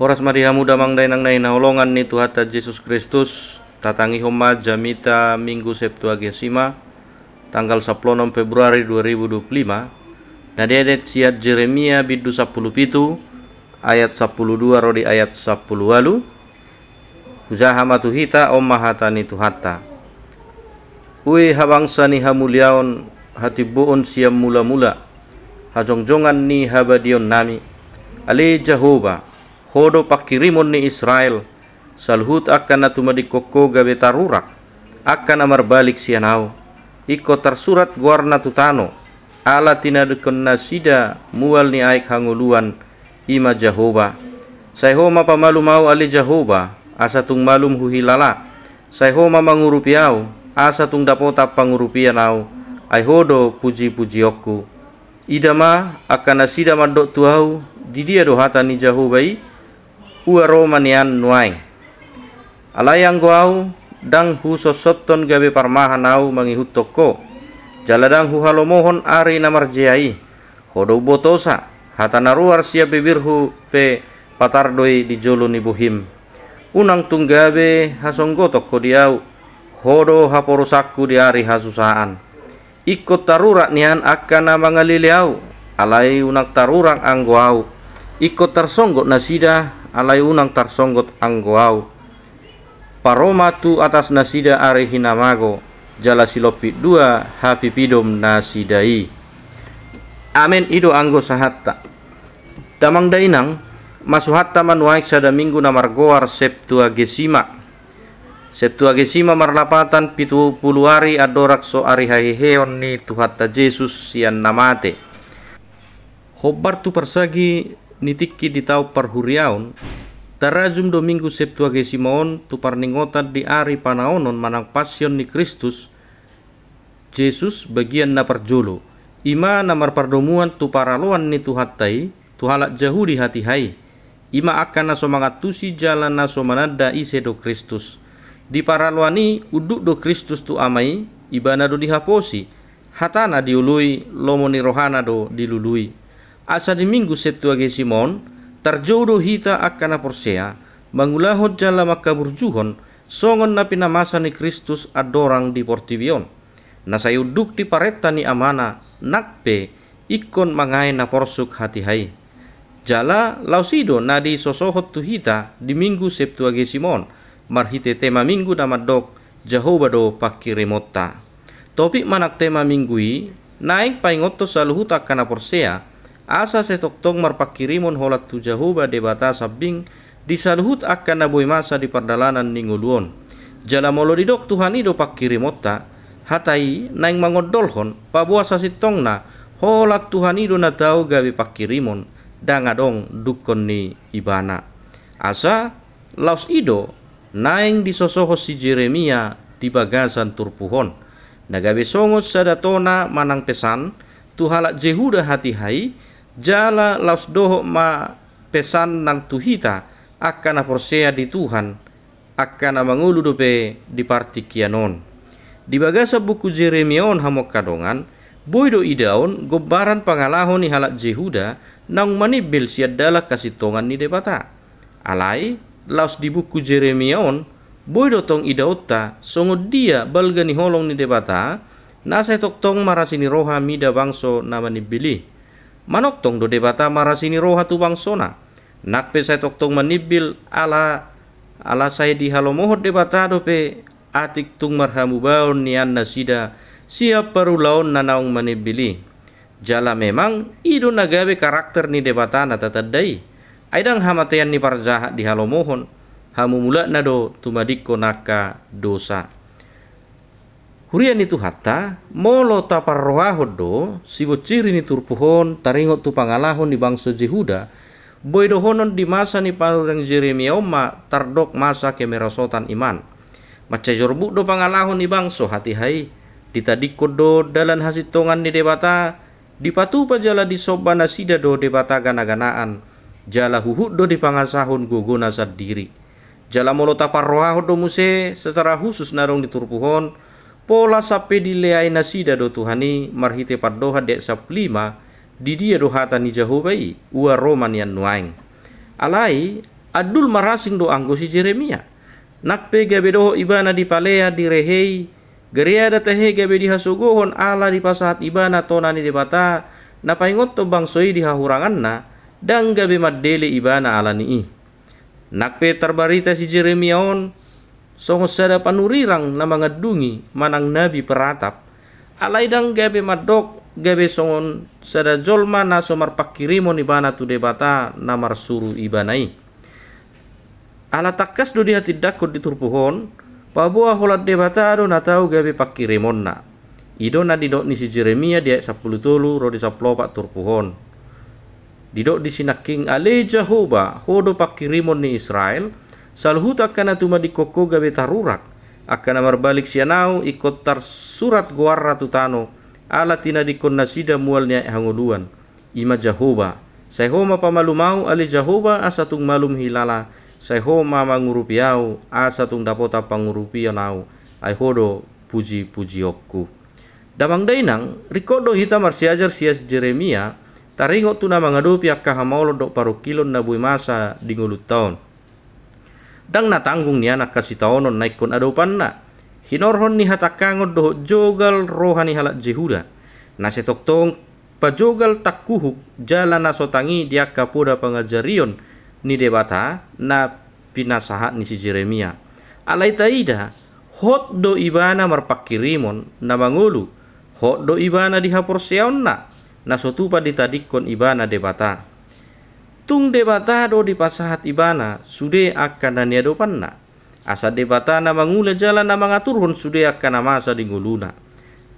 Horas marihamu damang dainang na inaulongan ni Tuhan Yesus Kristus tatangi homa jamita Minggu Septuagesima tanggal 16 Februari 2025 nadedet siat Jeremia bidu 10 pitu ayat 12 rodi ayat 10 walu uzaha matuhita om mahatani tuhata ui habangsa ni hamuliaon hatibuon siam mula-mula hajongjongan ni habadion nami ali Jehovah hodo pakirimon ni Israel salhut akan natumadikoko gabe tarurak akan amar balik sianau iko tersurat guarna tutano ala tinadekon nasida mual ni aik hanguluan ima Jehovah sayhoma pamalu mau ali Jehovah asa tung malum huhilala sayhoma mangurupiau asa tung dapota pangurupianau ai hodo puji-puji okku idama akan nasida madok tuau di dia dohata ni Jehovah uaro manian nuai alayang goau dang hu sosoton gabe parmahanau mangihut toko jaladang hu halomohon ari namar jai hodo botosa hatana ruar sia bibirhu pe patardoi di jolo ni bohim unang tunggabe hasonggo toko diau hodo haporosaku di ari hasusaan ikut tarurak nian akan mangaliliau alai unak tarurak anggoau ikut tersonggot nasida alai unang tarsonggot anggoau paromatu atas nasida ari hinamago jala silopit dua hapipidom nasidai amen ido anggo sahatta damang dainang masuhatta manuaik sada minggu namar goar Septuagesima marlapatan 70 hari adorak so ari hahiheon ni Tuhatta Yesus sian namate hobar tu persagi nitiki di tau parhuriaon tarajum domingo Septuagesimaon tu parningotan di ari panaonon manang pasion ni Kristus Jesus bagian na parjolo ima namar pardomuan tu paraloan ni Tuhattai tuhalak jauh di hati hai ima akan naso mangatusi jalan naso manada ise do Kristus di paraloani uduk do Kristus tu amai ibana do dihaposi hatana diului lomoni rohana do dilului asa di minggu Septuagesimon terjodoh hita akan aporsea mangulahot jala makaburjuhon songon na pinamasa ni Kristus adorang di portibion nasayuduk di pareta ni amana nakpe ikon mangai na porsuk hati hai jala lausido na di sosohot tu hita di minggu Septuagesimon marhite tema minggu namadok Jehovah do pakirimota topik manak tema minggui naik paingoto saluhut akan aporsea asa setoktong marpakirimon holat tu Jehovah debata sabing disaluhut akan naboy masa di pardalanan ninguluon jala molo didok Tuhan ido pakirimota hatai naing mangodolhon pabuasa sitongna holat Tuhan ido na tau gabi pakirimon dangadong dukon ni ibana asa laus ido naing disosoho si Jeremia di bagasan turpuhon nagabe songot sadatona manang pesan tuhalak Jehuda hati hai jala laus doho ma pesan nang tuhita akan aporsea di Tuhan akan mangulu dope di partikianon di bagasa buku Jeremiaon hamok kadongan boydo idaon gobaran pangalahon ni halak Jehuda nang manibil siadala kasitongan ni debata alai laus di buku Jeremiaon boydo tong idaota songo dia balga ni holong ni debata nasa toktong marasini roha mida bangso nama ni bili manok tong do debata marasini roha tu bangsona nakpe saya toktong manibil ala saya di halomohot debata dope atik tung marhamu baon nian nasida siap parulaon nanaung manibili jala memang ido nagabe karakter ni debata na tatadai aidang hamatayan ni parjahat di halomohon hamu mula nado tumadiko naka dosa hurian itu hatta molo taparrohahod do sibo ciri ni turpuhon taringot tu pangalahon ni bangsa Jehuda boydohonon di masa ni parurang Jeremia ma tardok masa kemerasotan iman maca jorbu do pangalahon ni bangso hati hai ditadikod do dalan hasitongan ni debata dipatu pa jala di soba nasida do debata gana-ganaan jala huhud do di pangasahon guguna sad diri jala molo taparrohahod do muse secara khusus narong di turpuhon pola sape dileai nasida do Tuhani marhite paddoha dek saplima di dia dohata ni Jehovah ua roman yan nuaing alai Adul marasing do anggo si Jeremia. Nakpe gabe doho ibana di palea di rehei. Geria datahe gabe di hasugohon ala di pasahat ibana tonani di bata. Napaingot to bangsoi di hahurangan na. Dan gabe maddele ibana ala nii. Nakpe terbarita si Jeremia on. Songo sada panurirang na mga dungi manang nabi peratap. Alay dang gabe madok gabe songon sada jolma na somar pakirimon ibana tu debata na marsuru ibanai. Ala takas do dia tidak di turpuhon, pabua holat debata do natau gabe pakirimon na. Ido na didok ni si Jeremia dia 10 tolu rodi 10 pak turpuhon. Didok di sinaking ale Jehovah hodo pakirimon ni Israel, salhuta kana tuma di koko gabe tarurak. Akan marbalik sianau ikut tar surat guarra tutano ala tina dikon nasida mualnya hanguluan. Ima Jehovah, sayhoma pamalumau ale Jehovah asatung malum hilala. Sayhoma mangurupiau asatung dapota pangurupianau ay hodo puji okku. Damang dainang rikodo hita marsiajar sias Jeremia taringot tuna mangadopi akka hamaulo dok parukilon na bui masa di ngulut taon. Dang natanggung niya nakasitaonon naikon adopan na. Hinorhon ni hatakangod doho jogal rohani halak Jehuda. Nasetoktong pajogal takkuhuk jalan nasotangi dia kapoda pangajarion ni debata na pinasahat ni si Jeremia. Alay taida hot do ibana marpakirimon na mangulu. Hot do ibana dihaporseon na sotupa ditadikon ibana debata. Tung debata do dipasahat ibana sude akan naniadopan na. Asa debata na mangula jalan na mangaturhon sude akan namasa dinguluna.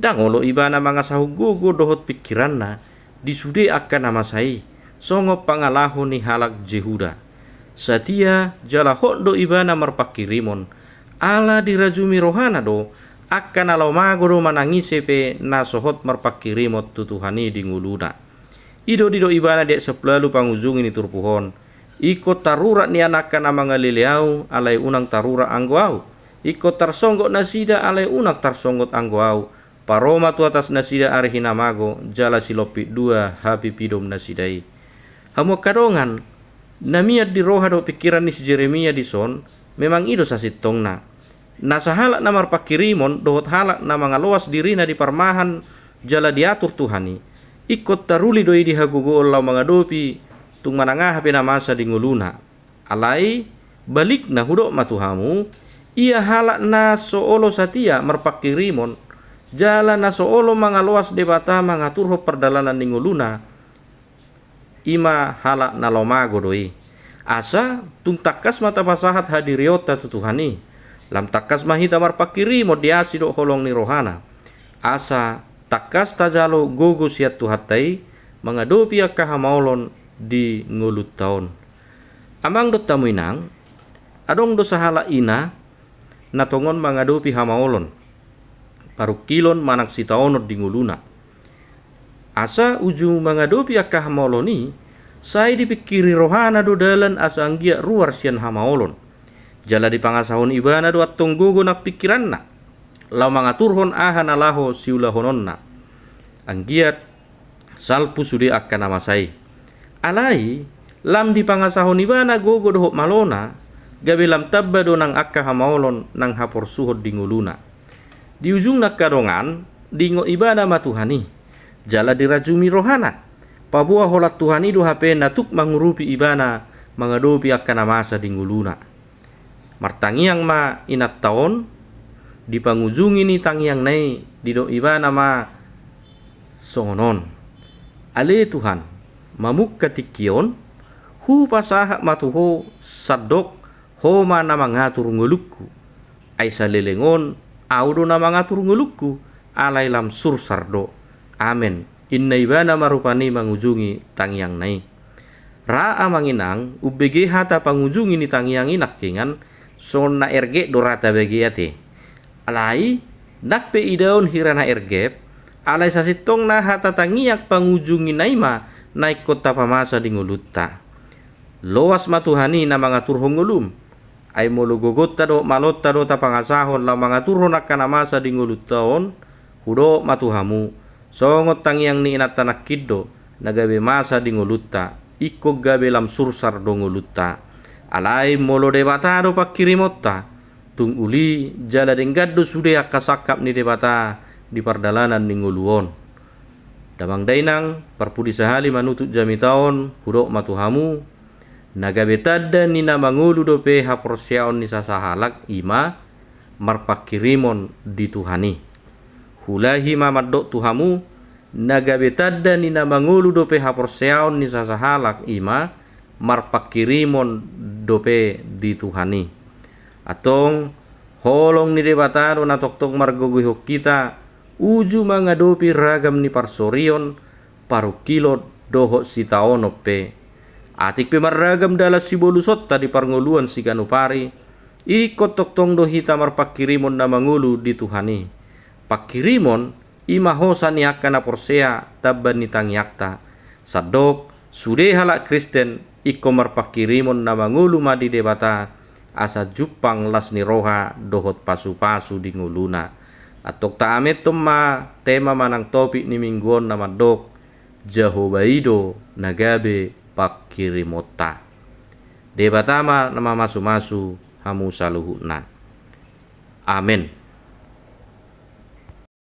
Dangolo ibana mga sahugogo dohot pikiran na di sude akan namasai. Songo pangalaho ni halak Jehuda. Satia jala hondo ibana marpakirimon. Ala dirajumi rohana do. Akan alamago do manangisepe na sohot marpakirimot tutuhani di nguluna. Ido dido ibana dek seplalu pangujung ini turpuhon. Iko tarurat ni anakan amang liliau alay unang tarurat angguau. Iko tarsonggot nasida alay unak tarsonggot angguau. Paroma tu atas nasida arihinamago jala silopit 2 habi pidom nasidai. Hamu kadongan namiat di roha do pikiran ni si Jeremia di son memang ido sasitong na. Nasa halak na marpakirimon dohot halak na mga loas diri na di parmahan jala diatur Tuhani. Ikot taruli doi di hagugo law mga dopi tung manangah pinamasa di nguluna. Alay balik na hudok matuhamu ia halak na soolo satia marpakirimon jala na soolo mga loas debata mga turho perdalanan di nguluna. Ima halak na lomago doi. Asa tung takas mata pasahat hadiriota tutuhani. Lam takas mahita marpakiri mo diasi do holong ni rohana. Asa takas tajalo gogo siat tuhatai mangadopi kahamaulon di ngulut taon. Amang do tamuinang adong do sahala ina natongon mangadopi hamaulon. Parukilon manak si taonot di nguluna. Asa ujung mangadopi akka hamaoloni saya dipikiri rohana do dalan asa anggia ruar sian hamaolon. Jala di pangasahon ibana do atong gogo nak pikiran na. Lau mangaturhon ahan alaho siulahonon na. Anggiat salpu sude akka namasai. Alai lam di pangasahon ibana gogo dohok malona gabe lam tabba do nang akka hamaolon nang hapor suhod di nguluna. Di ujung nak kadongan dingo ibana matuhani. Jala dirajumi rohana. Pabua holat Tuhani do hape natuk mangurupi ibana mangadopi akan namasa dinguluna. Martangiang ma inat taon di pangujung ini tangiang nai di do ibana ma songonon. Ale Tuhan mamuk katikion hu pasahak matuho sadok homa na mangatur ngulukku. Ay sa lelengon audo na mangatur ngulukku alay lam sur sardo. Amen. Inna ibana marupani mangujungi tangiang nai. Raa manginang ubege hata pangujungi ni tangiang inak kingan son na erge dorata begiate. Alai nakpe idaon hirana erge alay sasitong na hata tangiak pangujungi naima naik kota pamasa di ngulutta. Loas matuhani na mga turhong ngulum. Ay molugogot do malot do tapangasahon la mga turhon akan namasa di nguluttaon hudo matuhamu. Songot tangiang ni inatanak kiddo nagabe masa di ngulutta ikko gabe lam sursar do ngulutta. Alai molo debata do pakirimota tung uli jala denggaddo sude akasakap ni debata di pardalanan ni nguluon. Damang dainang parpudi sahali manutut jami taon hudok matuhamu nagabetadda ni namangulu dope haporsiaon ni sasahalak ima marpakirimon dituhani. Hulahi mamadok tuhamu nagabetadda ni namangulu dope haporsiaon ni sasahalak ima marpakirimon dope dituhani. Atong holong ni debatado na toktok margogohok kita uju mangadopi ragam ni parsorion parukilot dohok sitaonope atik pe marragam dalas si bolusot tadi parnguluan si kanupari ikot toktong do hita marpakirimon na mangulu dituhani pakirimon imahosa ni akana porsea tabban ni tangyakta sadok sude halak Kristen iko marpakirimon na mangulu madi debata asa jupang las ni roha dohot pasu-pasu di nguluna atok ta amet ma tema manang topik ni mingguon na madok Jahobaido nagabe pakirimota debatama nama masu-masu hamu saluhuna. Amin.